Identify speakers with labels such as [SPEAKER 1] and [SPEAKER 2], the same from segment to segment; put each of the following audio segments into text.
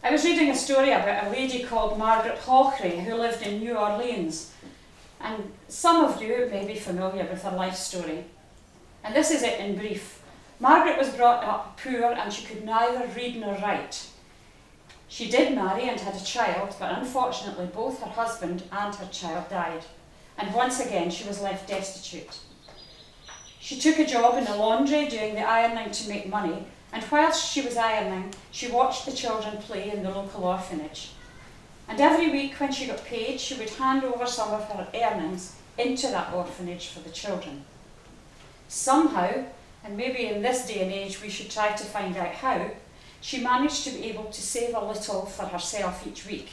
[SPEAKER 1] I was reading a story about a lady called Margaret Hawkery who lived in New Orleans, and some of you may be familiar with her life story. And this is it in brief. Margaret was brought up poor and she could neither read nor write. She did marry and had a child, but unfortunately both her husband and her child died, and once again she was left destitute. She took a job in a laundry doing the ironing to make money, and whilst she was ironing, she watched the children play in the local orphanage. And every week when she got paid, she would hand over some of her earnings into that orphanage for the children. Somehow, and maybe in this day and age we should try to find out how, she managed to be able to save a little for herself each week.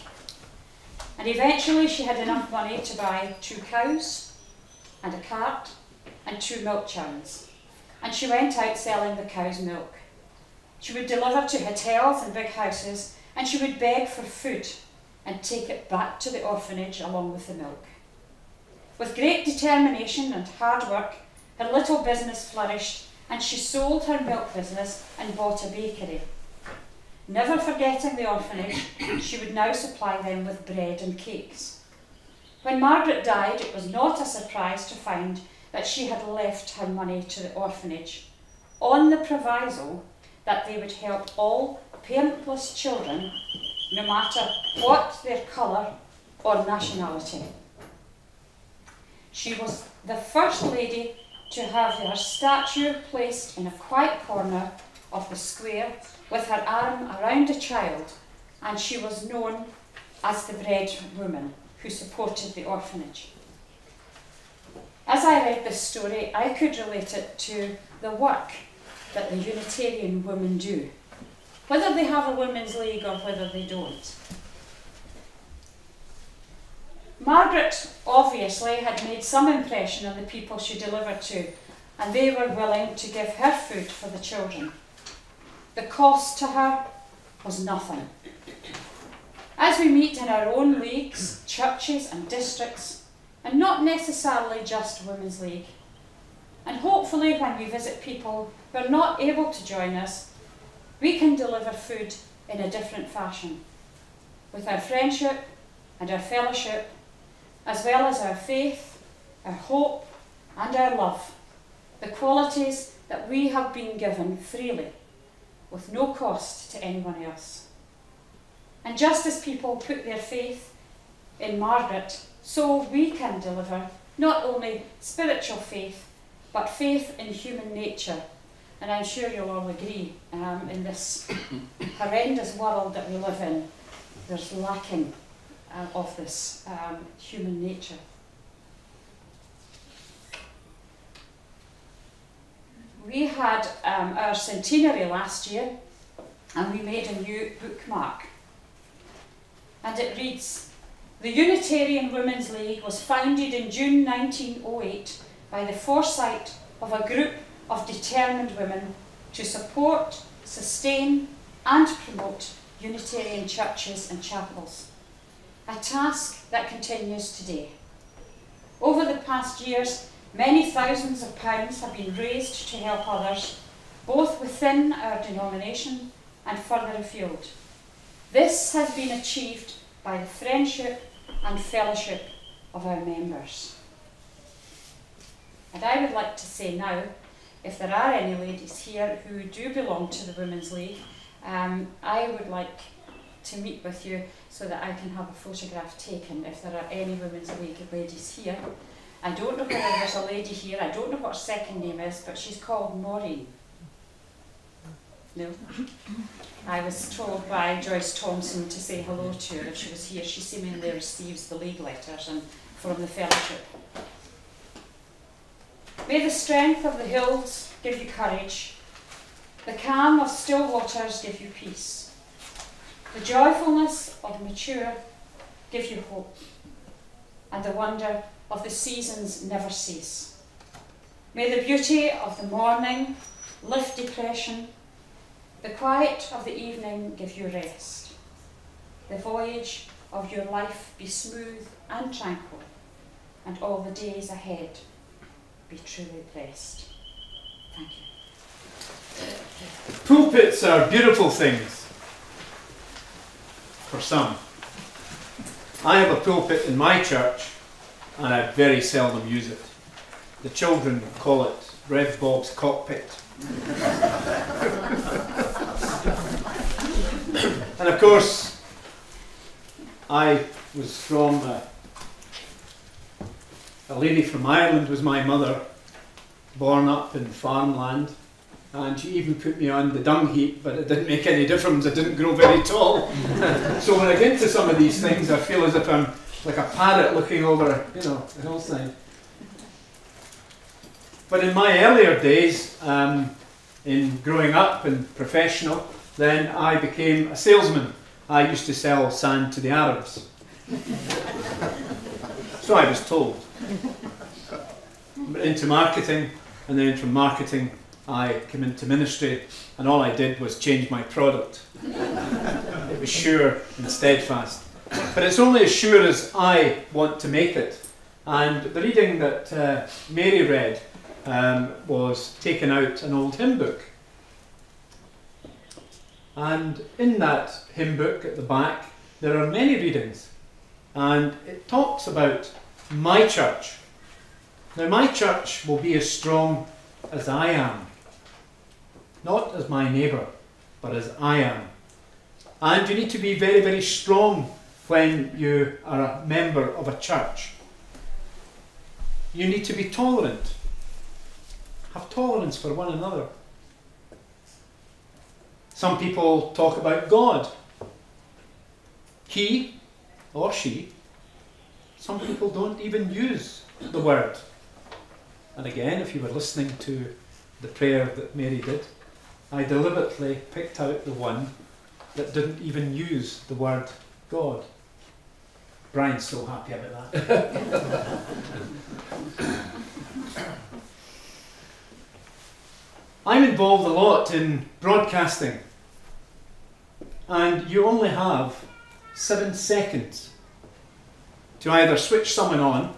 [SPEAKER 1] And eventually she had enough money to buy 2 cows and a cart and 2 milk churns. And she went out selling the cow's milk. She would deliver to hotels and big houses, and she would beg for food and take it back to the orphanage along with the milk. With great determination and hard work, her little business flourished, and she sold her milk business and bought a bakery. Never forgetting the orphanage, she would now supply them with bread and cakes. When Margaret died, it was not a surprise to find that she had left her money to the orphanage, on the proviso that they would help all parentless children, no matter what their colour or nationality. She was the first lady to have her statue placed in a quiet corner of the square with her arm around a child, and she was known as the bread woman who supported the orphanage. As I read this story, I could relate it to the work that the Unitarian women do, whether they have a women's league or whether they don't. Margaret obviously had made some impression on the people she delivered to, and they were willing to give her food for the children. The cost to her was nothing. As we meet in our own leagues, churches and districts, and not necessarily just Women's League, and hopefully when we visit people who are not able to join us, we can deliver food in a different fashion, with our friendship and our fellowship, as well as our faith, our hope and our love, the qualities that we have been given freely, with no cost to anyone else. And just as people put their faith in Margaret, so we can deliver not only spiritual faith, but faith in human nature. And I'm sure you'll all agree, in this horrendous world that we live in, there's lacking of this human nature. We had our centenary last year, and we made a new bookmark. And it reads, "The Unitarian Women's League was founded in June 1908 by the foresight of a group of determined women to support, sustain and promote Unitarian churches and chapels, a task that continues today. Over the past years, many thousands of pounds have been raised to help others, both within our denomination and further afield. This has been achieved by the friendship and fellowship of our members." And I would like to say now, if there are any ladies here who do belong to the Women's League, I would like to meet with you so that I can have a photograph taken if there are any Women's League ladies here. I don't know whether there's a lady here, I don't know what her second name is, but she's called Maureen. No? I was told by Joyce Thompson to say hello to her if she was here. She seemingly receives the league letters and from the fellowship. "May the strength of the hills give you courage, the calm of still waters give you peace, the joyfulness of mature give you hope, and the wonder of the seasons never cease. May the beauty of the morning lift depression, the quiet of the evening give you rest, the voyage of your life be smooth and tranquil, and all the days ahead be truly blessed." Thank you.
[SPEAKER 2] Pulpits are beautiful things. for some. I have a pulpit in my church and I very seldom use it. The children call it Rev Bob's cockpit. And of course, I was from a lady from Ireland was my mother, born up in farmland, and she even put me on the dung heap, but it didn't make any difference, I didn't grow very tall. So when I get into some of these things, I feel as if I'm like a parrot looking over, you know, the hillside. But in my earlier days, in growing up and professional, then I became a salesman. I used to sell sand to the Arabs. So I was told. Into marketing, and then from marketing I came into ministry, and all I did was change my product. It was sure and steadfast. But it's only as sure as I want to make it. And the reading that Mary read was taken out an old hymn book. And in that hymn book at the back there are many readings, and it talks about my church. Now my church will be as strong as I am, not as my neighbour, but as I am. And you need to be very, very strong when you are a member of a church. You need to be tolerant. Have tolerance for one another. Some people talk about God. He or she. Some people don't even use the word. And again, if you were listening to the prayer that Mary did, I deliberately picked out the one that didn't even use the word God. Brian's so happy about that. I'm involved a lot in broadcasting, and you only have 7 seconds to either switch someone on,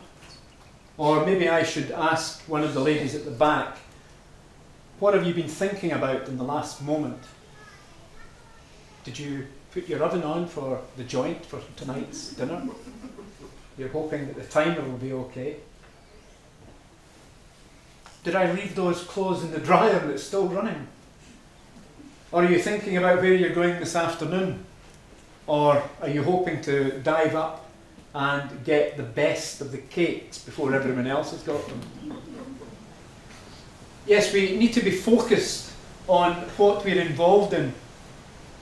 [SPEAKER 2] or maybe I should ask one of the ladies at the back, what have you been thinking about in the last moment? Did you put your oven on for the joint for tonight's dinner? You're hoping that the timer will be okay. Did I leave those clothes in the dryer that's still running? Or are you thinking about where you're going this afternoon? Or are you hoping to dive up and get the best of the cakes before everyone else has got them? Yes, we need to be focused on what we're involved in.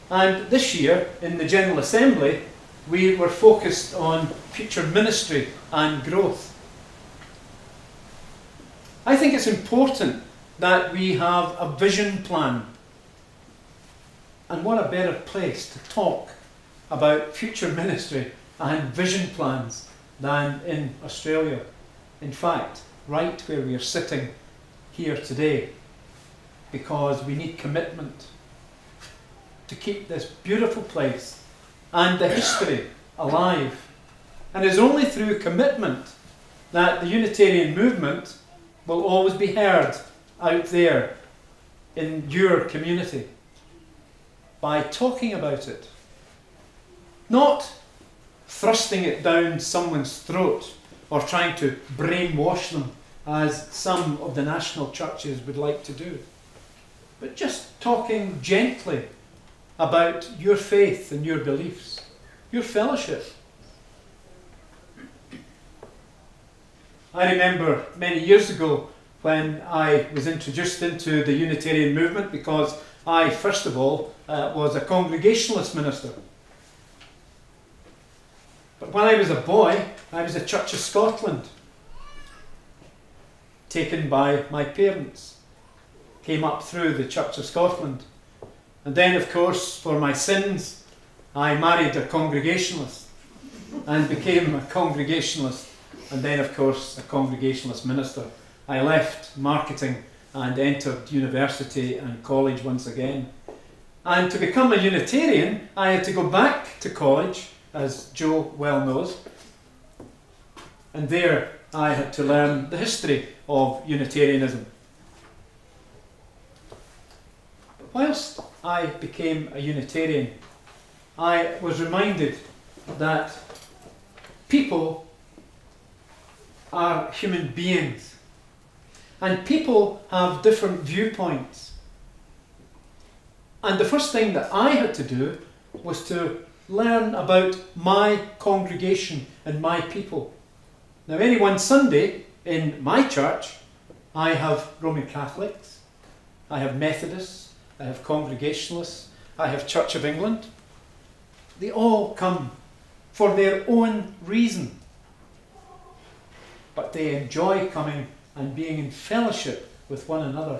[SPEAKER 2] And this year, in the General Assembly, we were focused on future ministry and growth. I think it's important that we have a vision plan. And what a better place to talk about future ministry and vision plans than in Australia. In fact, right where we are sitting here today, because we need commitment to keep this beautiful place and the history alive. And it's only through commitment that the Unitarian movement will always be heard out there in your community, by talking about it, not thrusting it down someone's throat or trying to brainwash them as some of the national churches would like to do, but just talking gently about your faith and your beliefs, your fellowship. I remember many years ago when I was introduced into the Unitarian movement, because I, first of all, was a Congregationalist minister. But when I was a boy, I was a Church of Scotland, taken by my parents, came up through the Church of Scotland. And then, of course, for my sins, I married a Congregationalist and became a Congregationalist. And then, of course, a Congregationalist minister. I left marketing and entered university and college once again. And to become a Unitarian, I had to go back to college, as Joe well knows. And there I had to learn the history of Unitarianism. But whilst I became a Unitarian, I was reminded that people are human beings, and people have different viewpoints. And the first thing that I had to do was to learn about my congregation and my people. Now, any one Sunday in my church, I have Roman Catholics, I have Methodists, I have Congregationalists, I have Church of England. They all come for their own reason, but they enjoy coming and being in fellowship with one another